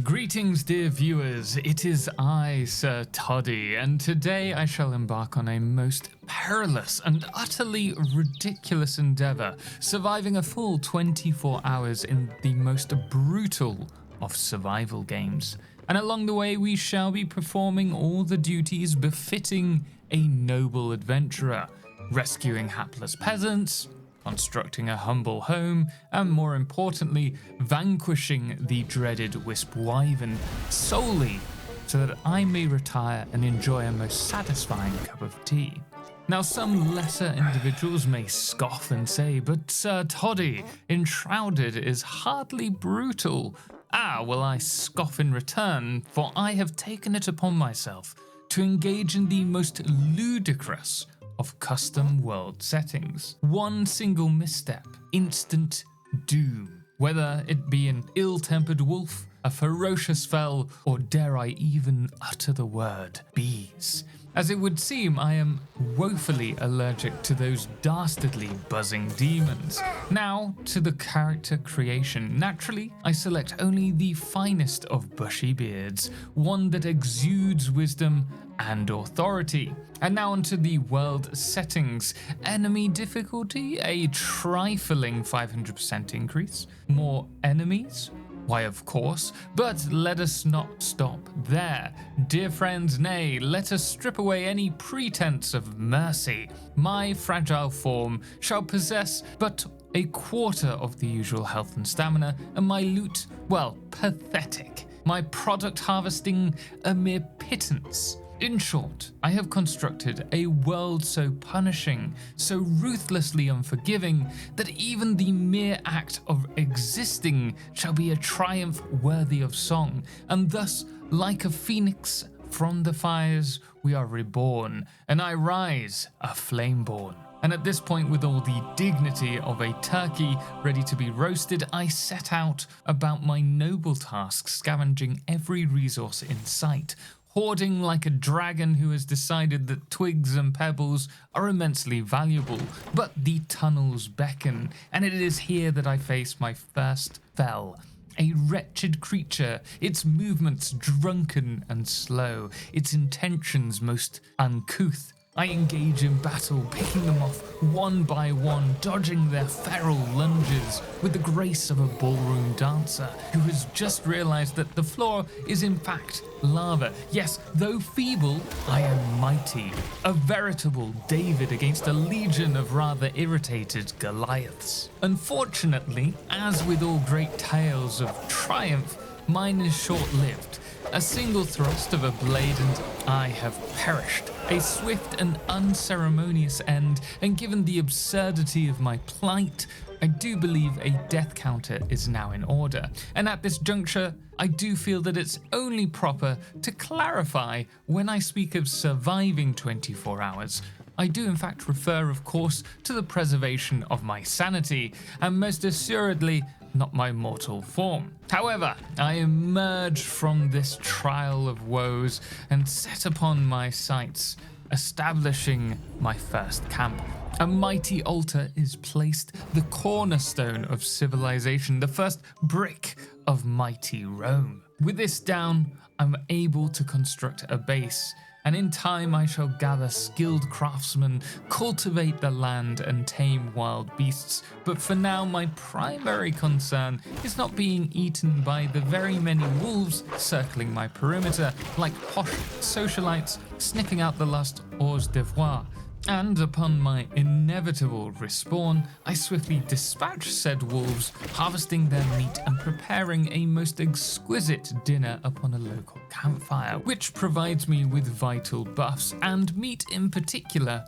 Greetings, dear viewers, it is I, Sir Toddy, and today I shall embark on a most perilous and utterly ridiculous endeavour, surviving a full 24 hours in the most brutal of survival games. And along the way we shall be performing all the duties befitting a noble adventurer, rescuing hapless peasants, constructing a humble home, and more importantly, vanquishing the dreaded Wisp Wyvern solely so that I may retire and enjoy a most satisfying cup of tea. Now, some lesser individuals may scoff and say, but Sir Toddy, Enshrouded is hardly brutal. Well, I scoff in return, for I have taken it upon myself to engage in the most ludicrous of custom world settings. One single misstep, instant doom. Whether it be an ill-tempered wolf, a ferocious fell, or dare I even utter the word bees. As it would seem, I am woefully allergic to those dastardly buzzing demons. Now, to the character creation. Naturally, I select only the finest of bushy beards, one that exudes wisdom and authority. And now onto the world settings. Enemy difficulty, a trifling 500% increase. More enemies? Why, of course, but let us not stop there. Dear friends, nay, let us strip away any pretense of mercy. My fragile form shall possess but a quarter of the usual health and stamina, and my loot, well, pathetic. My product harvesting, a mere pittance. In short, I have constructed a world so punishing, so ruthlessly unforgiving, that even the mere act of existing shall be a triumph worthy of song, and thus, like a phoenix from the fires, we are reborn, and I rise a flameborn. And at this point, with all the dignity of a turkey ready to be roasted, I set out about my noble task, scavenging every resource in sight, hoarding like a dragon who has decided that twigs and pebbles are immensely valuable, but the tunnels beckon, and it is here that I face my first fell. A wretched creature, its movements drunken and slow, its intentions most uncouth. I engage in battle, picking them off one by one, dodging their feral lunges with the grace of a ballroom dancer who has just realized that the floor is in fact lava. Yes, though feeble, I am mighty, a veritable David against a legion of rather irritated Goliaths. Unfortunately, as with all great tales of triumph, mine is short-lived. A single thrust of a blade and I have perished. A swift and unceremonious end, and given the absurdity of my plight, I do believe a death counter is now in order. And at this juncture, I do feel that it's only proper to clarify when I speak of surviving 24 hours. I do in fact refer, of course, to the preservation of my sanity, and most assuredly, not my mortal form. However, I emerge from this trial of woes and set upon my sights, establishing my first camp. A mighty altar is placed, the cornerstone of civilization, the first brick of mighty Rome. With this down, I'm able to construct a base, and in time I shall gather skilled craftsmen, cultivate the land and tame wild beasts, but for now my primary concern is not being eaten by the very many wolves circling my perimeter like posh socialites sniffing out the last hors d'oeuvre. And upon my inevitable respawn, I swiftly dispatch said wolves, harvesting their meat and preparing a most exquisite dinner upon a local campfire, which provides me with vital buffs, and meat in particular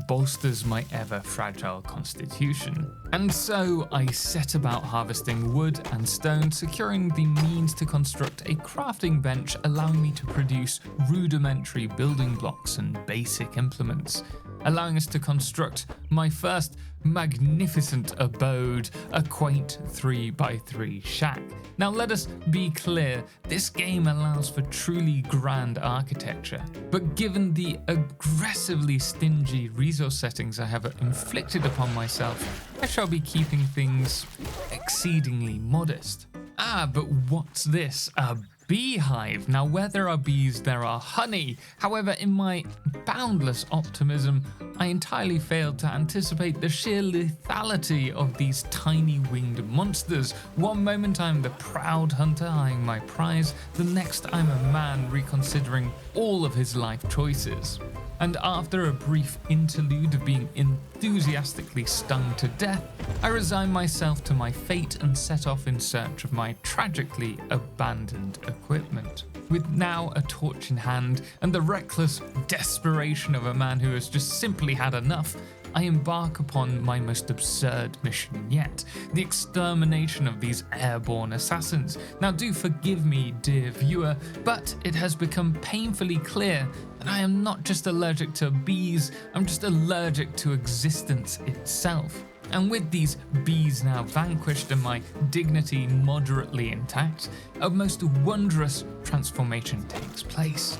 bolsters my ever fragile constitution. And so I set about harvesting wood and stone, securing the means to construct a crafting bench, allowing me to produce rudimentary building blocks and basic implements, allowing us to construct my first magnificent abode, a quaint 3x3 shack. Now let us be clear, this game allows for truly grand architecture, but given the aggressively stingy resource settings I have inflicted upon myself, I shall be keeping things exceedingly modest. But what's this? A beehive. Now, where there are bees, there are honey. However, in my boundless optimism, I entirely failed to anticipate the sheer lethality of these tiny winged monsters. One moment I'm the proud hunter eyeing my prize, the next I'm a man reconsidering all of his life choices. And after a brief interlude of being enthusiastically stung to death, I resign myself to my fate and set off in search of my tragically abandoned equipment. With now a torch in hand and the reckless desperation of a man who has just simply had enough, I embark upon my most absurd mission yet, the extermination of these airborne assassins. Now do forgive me, dear viewer, but it has become painfully clear that I am not just allergic to bees, I'm just allergic to existence itself. And with these bees now vanquished and my dignity moderately intact, a most wondrous transformation takes place.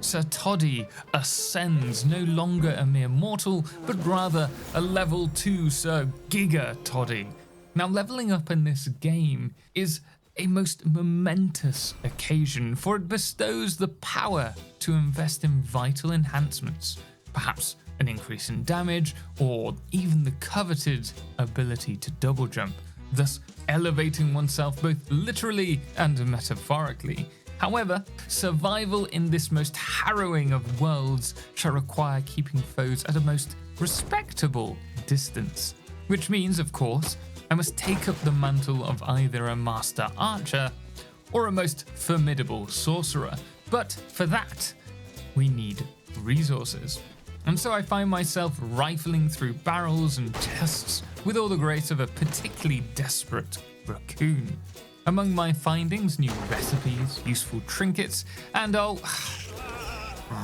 Sir Toddy ascends, no longer a mere mortal, but rather a level 2 Sir Giga Toddy. Now, leveling up in this game is a most momentous occasion, for it bestows the power to invest in vital enhancements, perhaps an increase in damage, or even the coveted ability to double jump, thus elevating oneself both literally and metaphorically. However, survival in this most harrowing of worlds shall require keeping foes at a most respectable distance, which means, of course, I must take up the mantle of either a master archer or a most formidable sorcerer. But for that, we need resources. And so I find myself rifling through barrels and chests with all the grace of a particularly desperate raccoon. Among my findings, new recipes, useful trinkets, and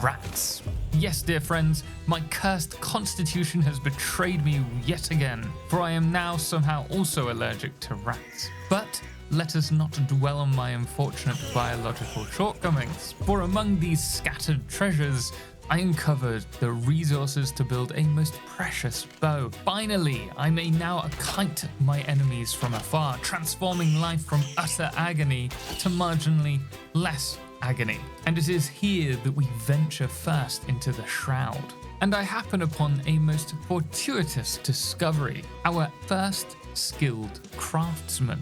rats. Yes, dear friends, my cursed constitution has betrayed me yet again, for I am now somehow also allergic to rats. But let us not dwell on my unfortunate biological shortcomings, for among these scattered treasures, I uncovered the resources to build a most precious bow. Finally, I may now kite my enemies from afar, transforming life from utter agony to marginally less agony. And it is here that we venture first into the Shroud. And I happen upon a most fortuitous discovery, our first skilled craftsman,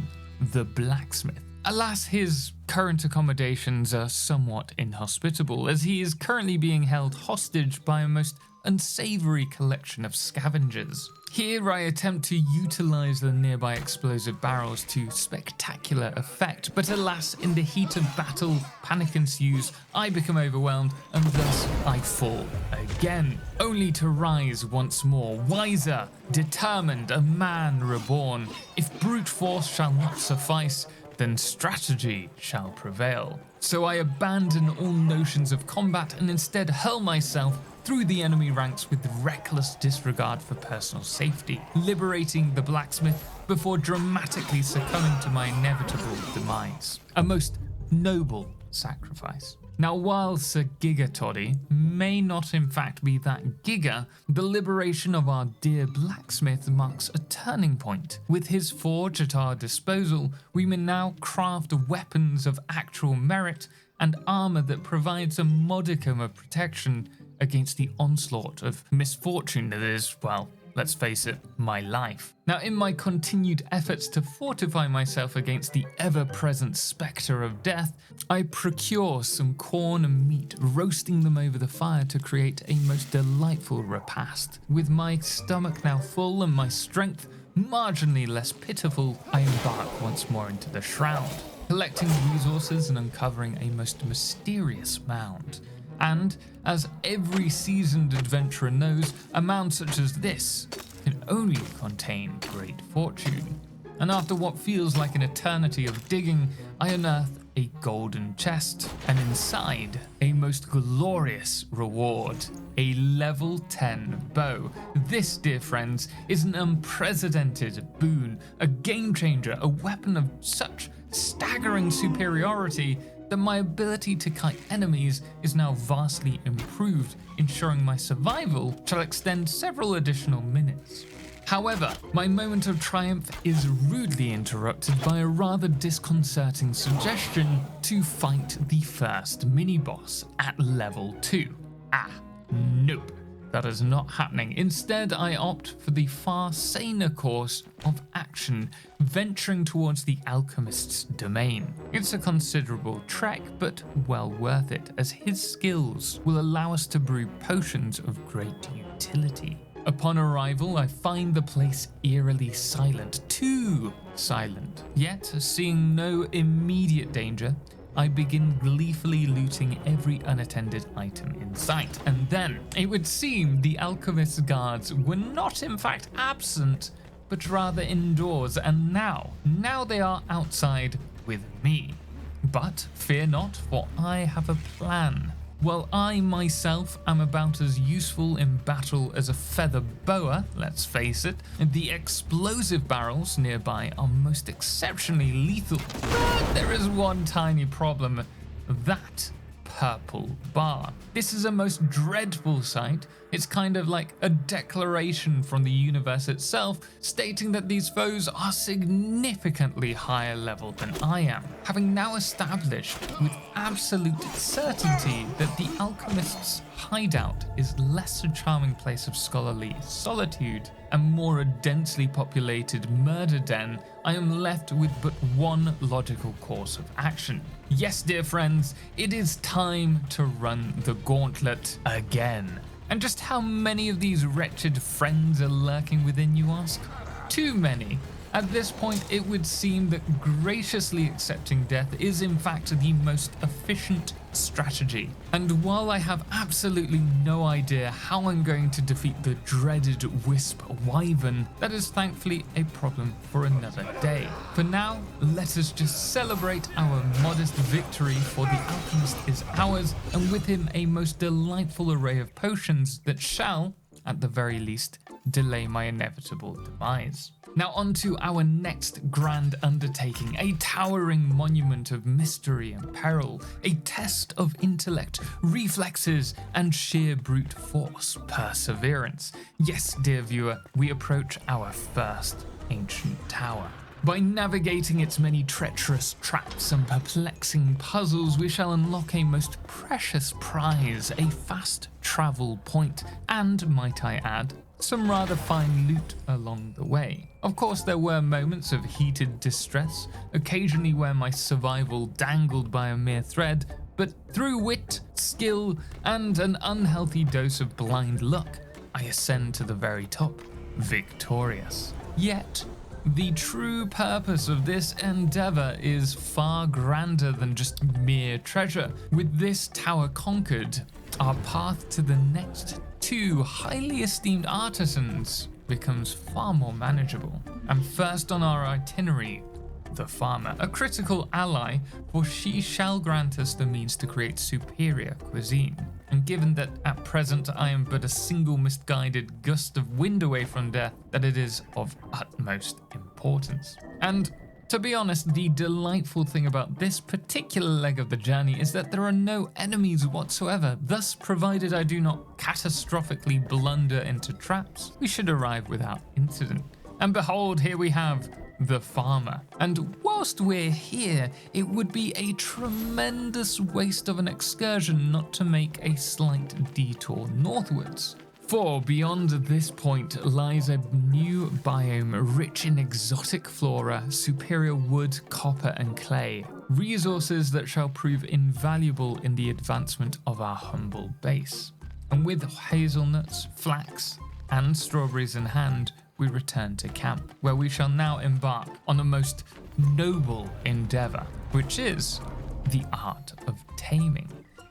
the blacksmith. Alas, his current accommodations are somewhat inhospitable, as he is currently being held hostage by a most unsavory collection of scavengers. Here I attempt to utilize the nearby explosive barrels to spectacular effect, but alas, in the heat of battle, panic ensues, I become overwhelmed, and thus I fall again, only to rise once more, wiser, determined, a man reborn. If brute force shall not suffice, then strategy shall prevail. So I abandon all notions of combat and instead hurl myself through the enemy ranks with reckless disregard for personal safety, liberating the blacksmith before dramatically succumbing to my inevitable demise. A most noble sacrifice. Now, while Sir Giga Toddy may not in fact be that giga, the liberation of our dear blacksmith marks a turning point. With his forge at our disposal, we may now craft weapons of actual merit and armor that provides a modicum of protection against the onslaught of misfortune that is, well, let's face it, my life. Now, in my continued efforts to fortify myself against the ever-present spectre of death, I procure some corn and meat, roasting them over the fire to create a most delightful repast. With my stomach now full and my strength marginally less pitiful, I embark once more into the Shroud, collecting resources and uncovering a most mysterious mound. And, as every seasoned adventurer knows, a mound such as this can only contain great fortune. And after what feels like an eternity of digging, I unearth a golden chest, and inside, a most glorious reward, a level 10 bow. This, dear friends, is an unprecedented boon, a game changer, a weapon of such staggering superiority that my ability to kite enemies is now vastly improved, ensuring my survival shall extend several additional minutes. However, my moment of triumph is rudely interrupted by a rather disconcerting suggestion to fight the first mini-boss at level 2. Nope. That is not happening. Instead, I opt for the far saner course of action, venturing towards the alchemist's domain. It's a considerable trek, but well worth it, as his skills will allow us to brew potions of great utility. Upon arrival, I find the place eerily silent, too silent. Yet, seeing no immediate danger, I begin gleefully looting every unattended item in sight. And then, it would seem the alchemist's guards were not in fact absent, but rather indoors, and now they are outside with me. But fear not, for I have a plan. While I myself am about as useful in battle as a feather boa, let's face it, the explosive barrels nearby are most exceptionally lethal. But there is one tiny problem, that purple bar. This is a most dreadful sight. It's kind of like a declaration from the universe itself, stating that these foes are significantly higher level than I am. Having now established with absolute certainty that the alchemist's hideout is less a charming place of scholarly solitude and more a densely populated murder den, I am left with but one logical course of action. Yes, dear friends, it is time to run the gauntlet again. And just how many of these wretched friends are lurking within, you ask? Too many. At this point, it would seem that graciously accepting death is in fact the most efficient strategy. And while I have absolutely no idea how I'm going to defeat the dreaded wisp wyvern, that is thankfully a problem for another day. For now, let us just celebrate our modest victory, for the alchemist is ours, and with him a most delightful array of potions that shall, at the very least, delay my inevitable demise. Now on to our next grand undertaking, a towering monument of mystery and peril, a test of intellect, reflexes, and sheer brute force perseverance. Yes, dear viewer, we approach our first ancient tower. By navigating its many treacherous traps and perplexing puzzles, we shall unlock a most precious prize, a fast travel point, and, might I add, some rather fine loot along the way. Of course, there were moments of heated distress, occasionally where my survival dangled by a mere thread, but through wit, skill, and an unhealthy dose of blind luck, I ascend to the very top, victorious. Yet, the true purpose of this endeavor is far grander than just mere treasure. With this tower conquered, our path to the next two highly esteemed artisans becomes far more manageable. And first on our itinerary, the farmer, a critical ally, for she shall grant us the means to create superior cuisine. And given that at present I am but a single misguided gust of wind away from death, that it is of utmost importance. And to be honest, the delightful thing about this particular leg of the journey is that there are no enemies whatsoever. Thus, provided I do not catastrophically blunder into traps, we should arrive without incident. And behold, here we have the farmer. And whilst we're here, it would be a tremendous waste of an excursion not to make a slight detour northwards. For beyond this point lies a new biome rich in exotic flora, superior wood, copper and clay, resources that shall prove invaluable in the advancement of our humble base. And with hazelnuts, flax and strawberries in hand, we return to camp, where we shall now embark on a most noble endeavor, which is the art of taming.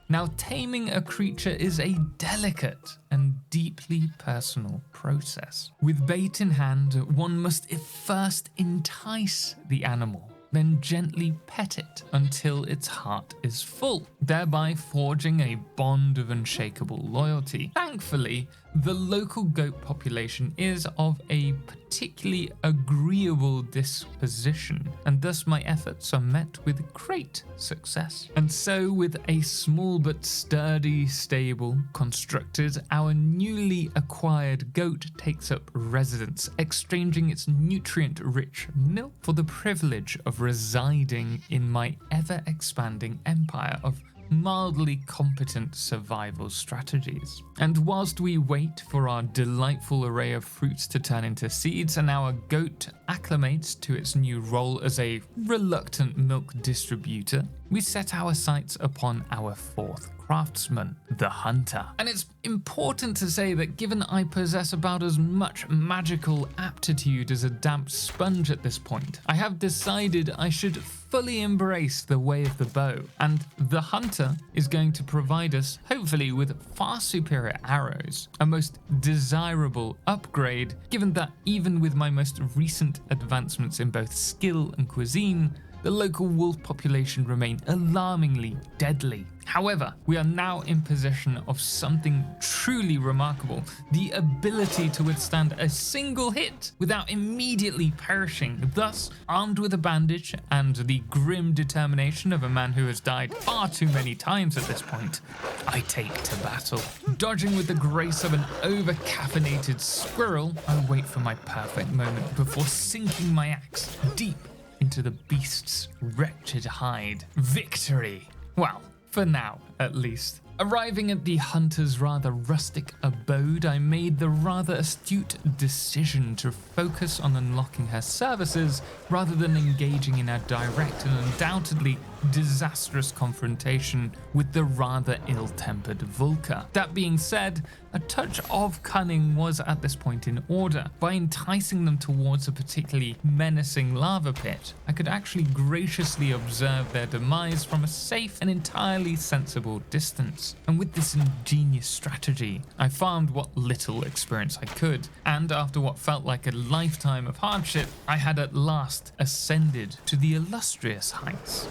Now, taming a creature is a delicate and deeply personal process. With bait in hand, one must first entice the animal, then gently pet it until its heart is full, thereby forging a bond of unshakable loyalty. Thankfully, the local goat population is of a particularly agreeable disposition, and thus my efforts are met with great success. And so, with a small but sturdy stable constructed, our newly acquired goat takes up residence, exchanging its nutrient-rich milk for the privilege of residing in my ever-expanding empire of mildly competent survival strategies. And whilst we wait for our delightful array of fruits to turn into seeds and our goat acclimates to its new role as a reluctant milk distributor, we set our sights upon our fourth craftsman, the hunter. And it's important to say that given I possess about as much magical aptitude as a damp sponge at this point, I have decided I should fully embrace the way of the bow, and the hunter is going to provide us, hopefully, with far superior arrows, a most desirable upgrade, given that even with my most recent advancements in both skill and cuisine, the local wolf population remain alarmingly deadly. However, we are now in possession of something truly remarkable, the ability to withstand a single hit without immediately perishing. Thus, armed with a bandage and the grim determination of a man who has died far too many times at this point, I take to battle. Dodging with the grace of an over-caffeinated squirrel, I wait for my perfect moment before sinking my axe deep into the beast's wretched hide. Victory! Well, for now, at least. Arriving at the hunter's rather rustic abode, I made the rather astute decision to focus on unlocking her services rather than engaging in a direct and undoubtedly disastrous confrontation with the rather ill-tempered Vulca. That being said, a touch of cunning was at this point in order. By enticing them towards a particularly menacing lava pit, I could actually graciously observe their demise from a safe and entirely sensible distance. And with this ingenious strategy, I farmed what little experience I could, and after what felt like a lifetime of hardship, I had at last ascended to the illustrious heights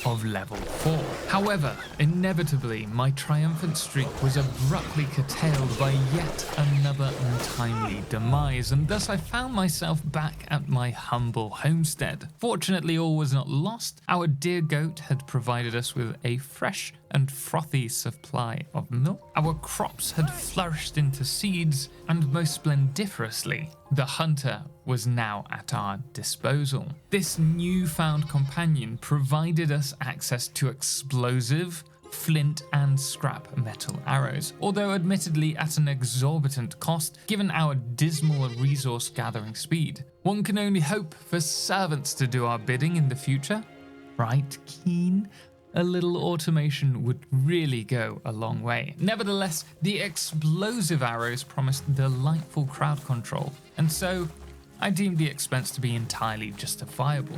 of level 4. However, inevitably, my triumphant streak was abruptly curtailed by yet another untimely demise, and thus I found myself back at my humble homestead. Fortunately, all was not lost. Our dear goat had provided us with a fresh and frothy supply of milk. Our crops had flourished into seeds, and most splendiferously, the hunter was now at our disposal. This newfound companion provided us access to explosive, flint and scrap metal arrows, although admittedly at an exorbitant cost given our dismal resource gathering speed. One can only hope for servants to do our bidding in the future. Right, Keen? A little automation would really go a long way. Nevertheless, the explosive arrows promised delightful crowd control, and so I deemed the expense to be entirely justifiable.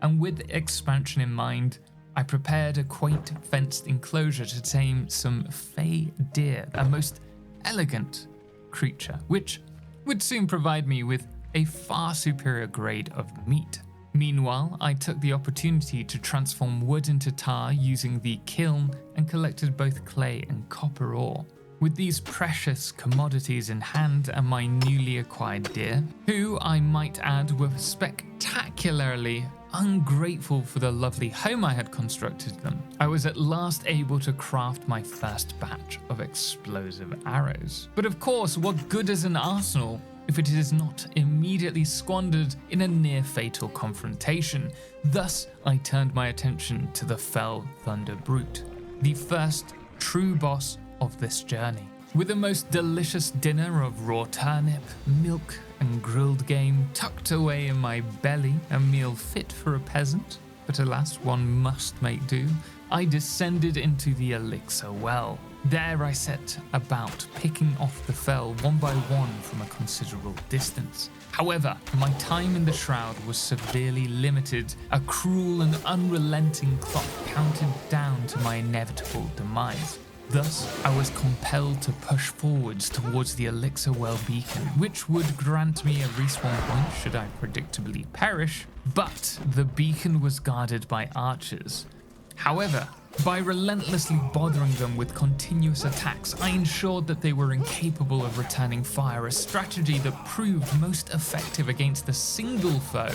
And with expansion in mind, I prepared a quaint fenced enclosure to tame some fey deer, a most elegant creature, which would soon provide me with a far superior grade of meat. Meanwhile, I took the opportunity to transform wood into tar using the kiln and collected both clay and copper ore. With these precious commodities in hand and my newly acquired deer, who I might add were spectacularly ungrateful for the lovely home I had constructed them, I was at last able to craft my first batch of explosive arrows. But of course, what good is an arsenal if it is not immediately squandered in a near-fatal confrontation? Thus, I turned my attention to the fell Thunder Brute, the first true boss of this journey. With a most delicious dinner of raw turnip, milk, and grilled game tucked away in my belly, a meal fit for a peasant, but alas, one must make do, I descended into the elixir well. There I set about picking off the fell one by one from a considerable distance. However, my time in the shroud was severely limited. A cruel and unrelenting clock counted down to my inevitable demise. Thus, I was compelled to push forwards towards the Elixir Well beacon, which would grant me a respawn point should I predictably perish, but the beacon was guarded by archers. However, By relentlessly bothering them with continuous attacks, I ensured that they were incapable of returning fire, a strategy that proved most effective against a single foe,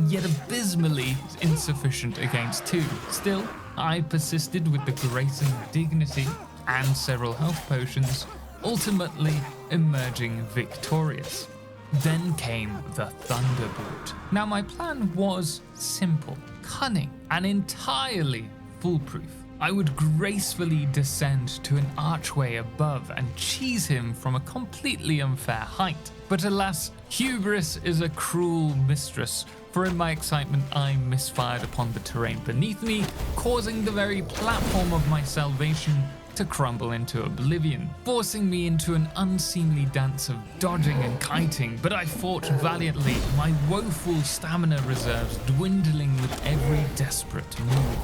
yet abysmally insufficient against two. Still, I persisted with the grace and dignity and several health potions, ultimately emerging victorious. Then came the Thunderbolt. Now my plan was simple, cunning, and entirely foolproof. I would gracefully descend to an archway above and cheese him from a completely unfair height. But alas, hubris is a cruel mistress, for in my excitement I misfired upon the terrain beneath me, causing the very platform of my salvation to crumble into oblivion, forcing me into an unseemly dance of dodging and kiting. But I fought valiantly, my woeful stamina reserves dwindling with every desperate move.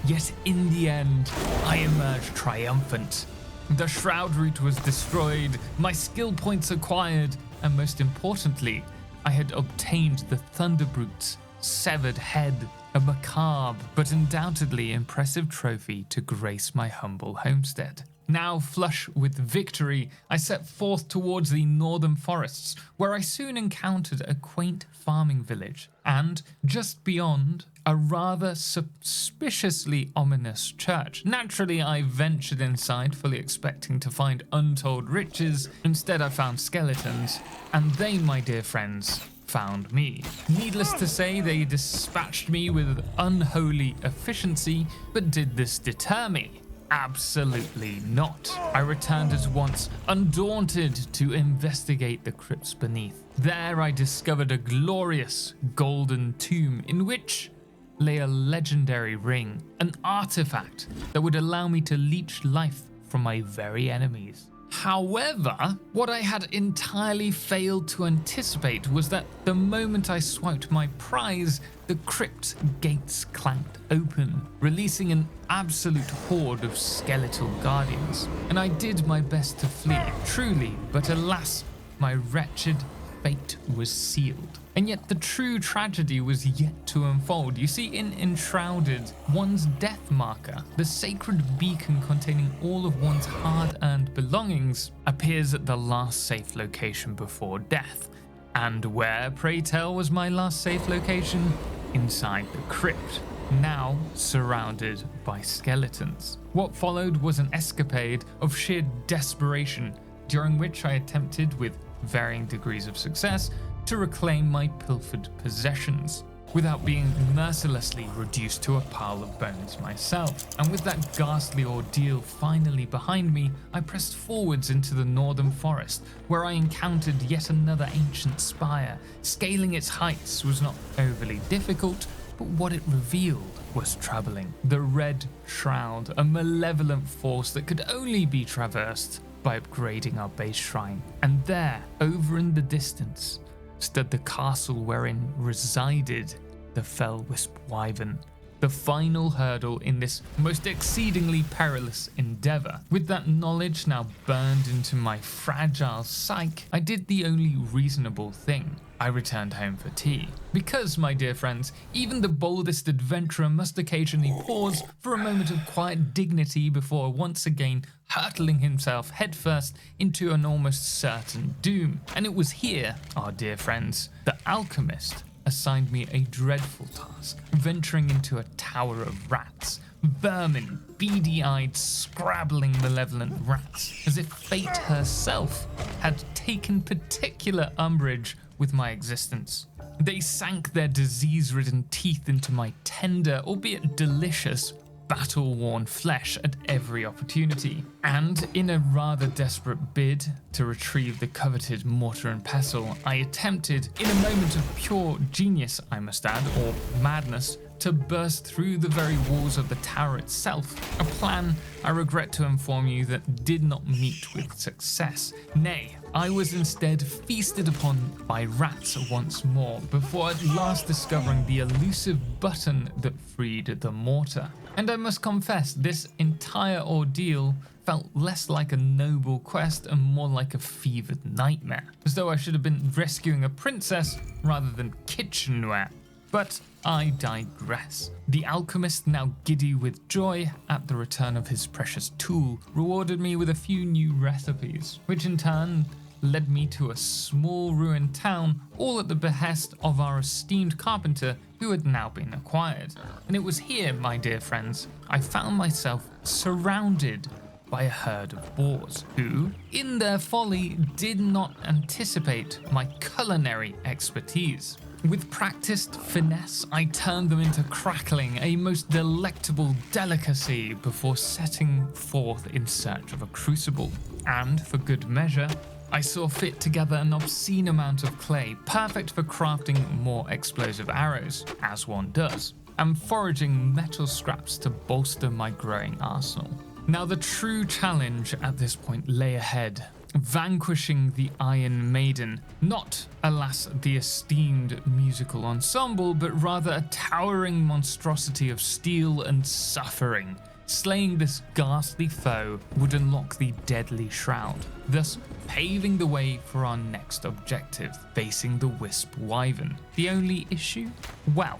Yet in the end, I emerged triumphant. The shroud route was destroyed, my skill points acquired, and most importantly, I had obtained the Thunderbrute's severed head, a macabre but undoubtedly impressive trophy to grace my humble homestead. Now flush with victory, I set forth towards the northern forests, where I soon encountered a quaint farming village, and just beyond, a rather suspiciously ominous church. Naturally, I ventured inside, fully expecting to find untold riches. Instead, I found skeletons, and they, my dear friends, found me. Needless to say, they dispatched me with unholy efficiency, but did this deter me? Absolutely not. I returned at once, undaunted, to investigate the crypts beneath. There I discovered a glorious golden tomb in which lay a legendary ring, an artifact that would allow me to leech life from my very enemies. However, what I had entirely failed to anticipate was that the moment I swiped my prize, the crypt gates clanked open, releasing an absolute horde of skeletal guardians. And I did my best to flee, truly, but alas, my wretched fate was sealed. And yet the true tragedy was yet to unfold. You see, in Enshrouded, one's death marker, the sacred beacon containing all of one's hard-earned belongings, appears at the last safe location before death. And where, pray tell, was my last safe location? Inside the crypt, now surrounded by skeletons. What followed was an escapade of sheer desperation, during which I attempted, with varying degrees of success, to reclaim my pilfered possessions, without being mercilessly reduced to a pile of bones myself. And with that ghastly ordeal finally behind me, I pressed forwards into the northern forest, where I encountered yet another ancient spire. Scaling its heights was not overly difficult, but what it revealed was troubling. The Red Shroud, a malevolent force that could only be traversed by upgrading our base shrine. And there, over in the distance, stood the castle wherein resided the Fell-Wisp Wyvern, the final hurdle in this most exceedingly perilous endeavor. With that knowledge now burned into my fragile psyche, I did the only reasonable thing. I returned home for tea. Because, my dear friends, even the boldest adventurer must occasionally pause for a moment of quiet dignity before once again hurtling himself headfirst into an almost certain doom. And it was here, our dear friends, the alchemist assigned me a dreadful task, venturing into a tower of rats. Vermin, beady-eyed, scrabbling malevolent rats, as if fate herself had taken particular umbrage with my existence. They sank their disease-ridden teeth into my tender, albeit delicious, battle-worn flesh at every opportunity. And in a rather desperate bid to retrieve the coveted mortar and pestle, I attempted, in a moment of pure genius, I must add, or madness, to burst through the very walls of the tower itself, a plan, I regret to inform you, that did not meet with success. Nay, I was instead feasted upon by rats once more, before at last discovering the elusive button that freed the mortar. And I must confess, this entire ordeal felt less like a noble quest and more like a fevered nightmare, as though I should have been rescuing a princess rather than kitchenware. But I digress. The alchemist, now giddy with joy at the return of his precious tool, rewarded me with a few new recipes, which in turn led me to a small ruined town, all at the behest of our esteemed carpenter who had now been acquired. And it was here, my dear friends, I found myself surrounded by a herd of boars who, in their folly, did not anticipate my culinary expertise. With practiced finesse, I turned them into crackling, a most delectable delicacy before setting forth in search of a crucible. And, for good measure, I saw fit to gather an obscene amount of clay, perfect for crafting more explosive arrows, as one does, and foraging metal scraps to bolster my growing arsenal. Now the true challenge at this point lay ahead, vanquishing the Iron Maiden, not, alas, the esteemed musical ensemble, but rather a towering monstrosity of steel and suffering. Slaying this ghastly foe would unlock the deadly shroud, thus paving the way for our next objective, facing the Wisp Wyvern. The only issue? Well,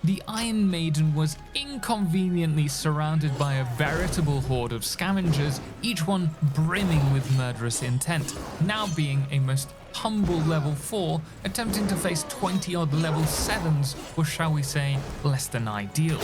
the Iron Maiden was inconveniently surrounded by a veritable horde of scavengers, each one brimming with murderous intent, now being a most humble level 4, attempting to face 20-odd level 7s, or shall we say, less than ideal.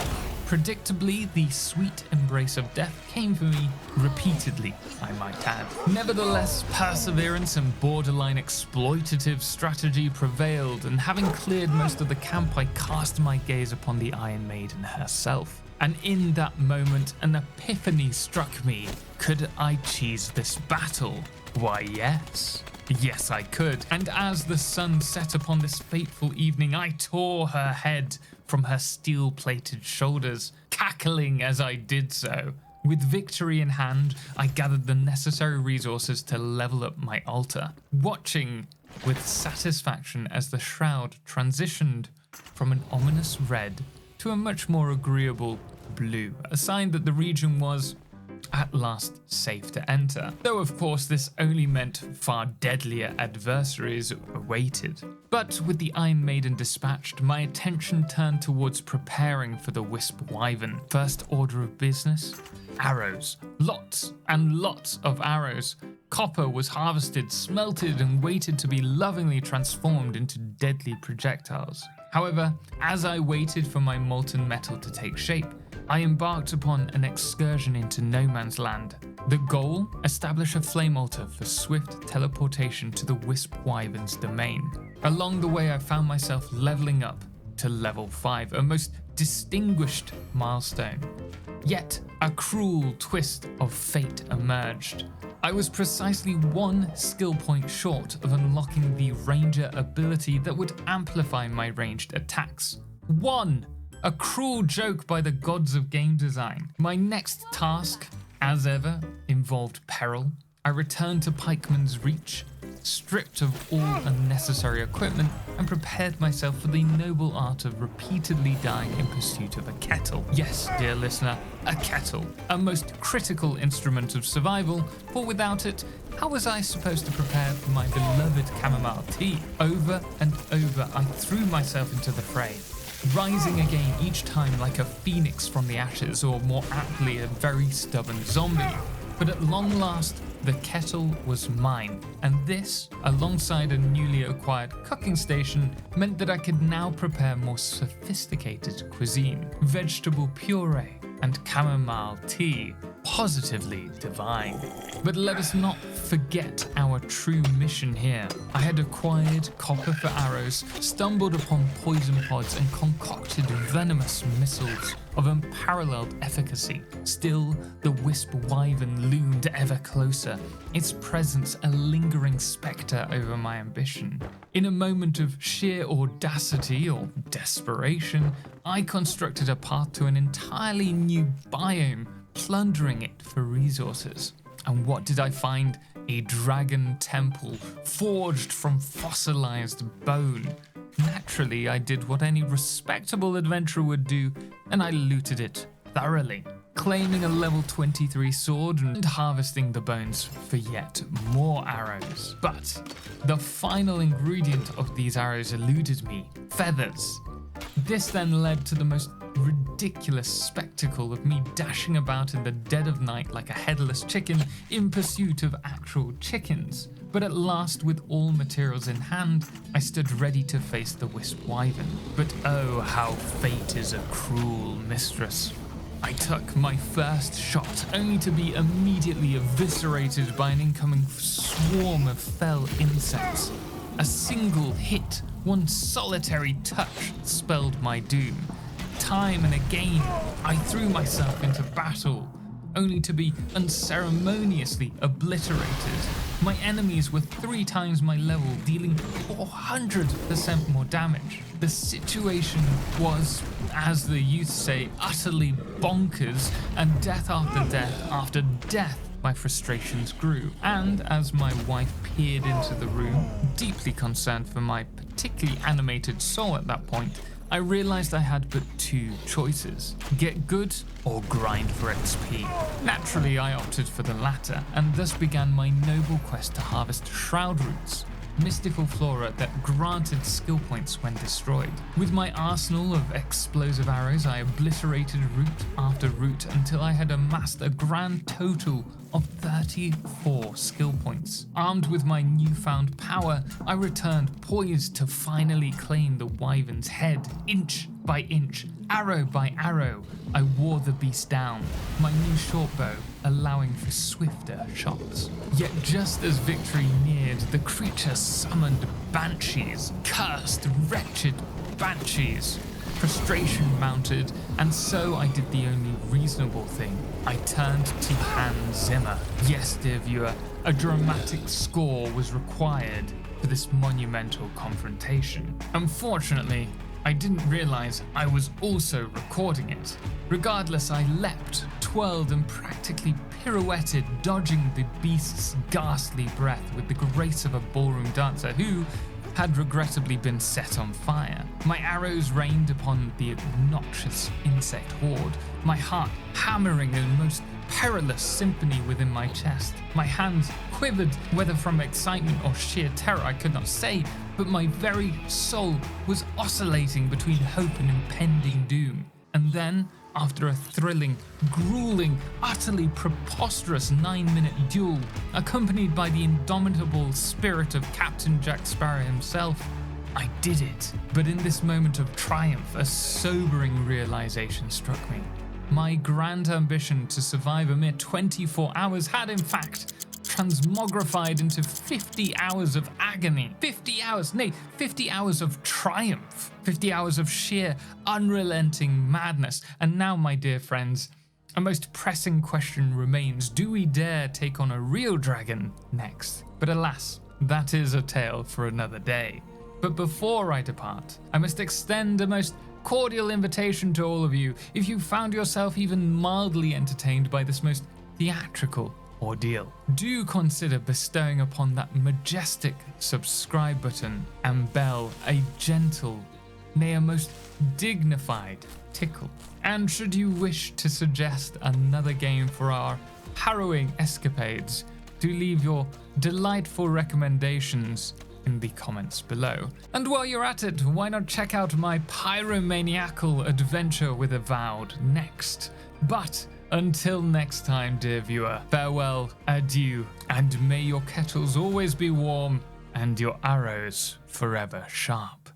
Predictably, the sweet embrace of death came for me repeatedly, I might add. Nevertheless, perseverance and borderline exploitative strategy prevailed, and having cleared most of the camp, I cast my gaze upon the Iron Maiden herself. And in that moment, an epiphany struck me. Could I cheese this battle? Why, yes. Yes, I could. And as the sun set upon this fateful evening, I tore her head from her steel-plated shoulders, cackling as I did so. With victory in hand, I gathered the necessary resources to level up my altar, watching with satisfaction as the shroud transitioned from an ominous red to a much more agreeable blue, a sign that the region was at last safe to enter, though of course this only meant far deadlier adversaries awaited. But with the Iron Maiden dispatched, my attention turned towards preparing for the Wisp Wyvern. First order of business? Arrows. Lots and lots of arrows. Copper was harvested, smelted, and waited to be lovingly transformed into deadly projectiles. However, as I waited for my molten metal to take shape, I embarked upon an excursion into no man's land. The goal? Establish a flame altar for swift teleportation to the Wisp Wyvern's domain. Along the way, I found myself leveling up to level 5, a most distinguished milestone. Yet, a cruel twist of fate emerged. I was precisely one skill point short of unlocking the Ranger ability that would amplify my ranged attacks. One! A cruel joke by the gods of game design. My next task, as ever, involved peril. I returned to Pikeman's Reach, stripped of all unnecessary equipment, and prepared myself for the noble art of repeatedly dying in pursuit of a kettle. Yes, dear listener, a kettle. A most critical instrument of survival, for without it, how was I supposed to prepare for my beloved chamomile tea? Over and over, I threw myself into the fray, rising again each time like a phoenix from the ashes, or more aptly, a very stubborn zombie. But at long last, the kettle was mine, and this, alongside a newly acquired cooking station, meant that I could now prepare more sophisticated cuisine. Vegetable puree and chamomile tea, positively divine. But let us not forget our true mission here. I had acquired copper for arrows, stumbled upon poison pods, and concocted venomous missiles of unparalleled efficacy. Still, the Wisp Wyvern loomed ever closer, its presence a lingering spectre over my ambition. In a moment of sheer audacity or desperation, I constructed a path to an entirely new biome, plundering it for resources. And what did I find? A dragon temple forged from fossilized bone. Naturally, I did what any respectable adventurer would do, and I looted it thoroughly, claiming a level 23 sword and harvesting the bones for yet more arrows. But the final ingredient of these arrows eluded me: feathers. This then led to the most ridiculous spectacle of me dashing about in the dead of night like a headless chicken in pursuit of actual chickens. But at last, with all materials in hand, I stood ready to face the wisp wyvern. But oh, how fate is a cruel mistress. I took my first shot, only to be immediately eviscerated by an incoming swarm of fell insects. A single hit, one solitary touch, spelled my doom. Time and again, I threw myself into battle, only to be unceremoniously obliterated. My enemies were 3 times my level, dealing 400% more damage. The situation was, as the youth say, utterly bonkers, and death after death, my frustrations grew. And as my wife peered into the room, deeply concerned for my particularly animated soul at that point, I realized I had but 2 choices: get good or grind for XP. Naturally, I opted for the latter, and thus began my noble quest to harvest shroud roots, mystical flora that granted skill points when destroyed. With my arsenal of explosive arrows, I obliterated root after root until I had amassed a grand total of 34 skill points. Armed with my newfound power, I returned poised to finally claim the wyvern's head. Inch by inch, arrow by arrow, I wore the beast down, my new shortbow allowing for swifter shots. Yet just as victory neared, the creature summoned banshees, cursed, wretched banshees. Frustration mounted, and so I did the only reasonable thing. I turned to Hans Zimmer. Yes, dear viewer, a dramatic score was required for this monumental confrontation. Unfortunately, I didn't realize I was also recording it. Regardless, I leapt, twirled, and practically pirouetted, dodging the beast's ghastly breath with the grace of a ballroom dancer who had regrettably been set on fire. My arrows rained upon the obnoxious insect horde, my heart hammering in the most perilous symphony within my chest. My hands quivered, whether from excitement or sheer terror I could not say, but my very soul was oscillating between hope and impending doom. And then, after a thrilling, grueling, utterly preposterous 9-minute duel, accompanied by the indomitable spirit of Captain Jack Sparrow himself, I did it. But in this moment of triumph, a sobering realization struck me. My grand ambition to survive a mere 24 hours had, in fact, transmogrified into 50 hours of agony. 50 hours, nay, 50 hours of triumph. 50 hours of sheer, unrelenting madness. And now, my dear friends, a most pressing question remains. Do we dare take on a real dragon next? But alas, that is a tale for another day. But before I depart, I must extend a most cordial invitation to all of you. If you found yourself even mildly entertained by this most theatrical ordeal, do consider bestowing upon that majestic subscribe button and bell a gentle, nay, a most dignified tickle. And should you wish to suggest another game for our harrowing escapades, do leave your delightful recommendations in the comments below. And while you're at it, why not check out my pyromaniacal adventure with Avowed next? But until next time, dear viewer, farewell, adieu, and may your kettles always be warm and your arrows forever sharp.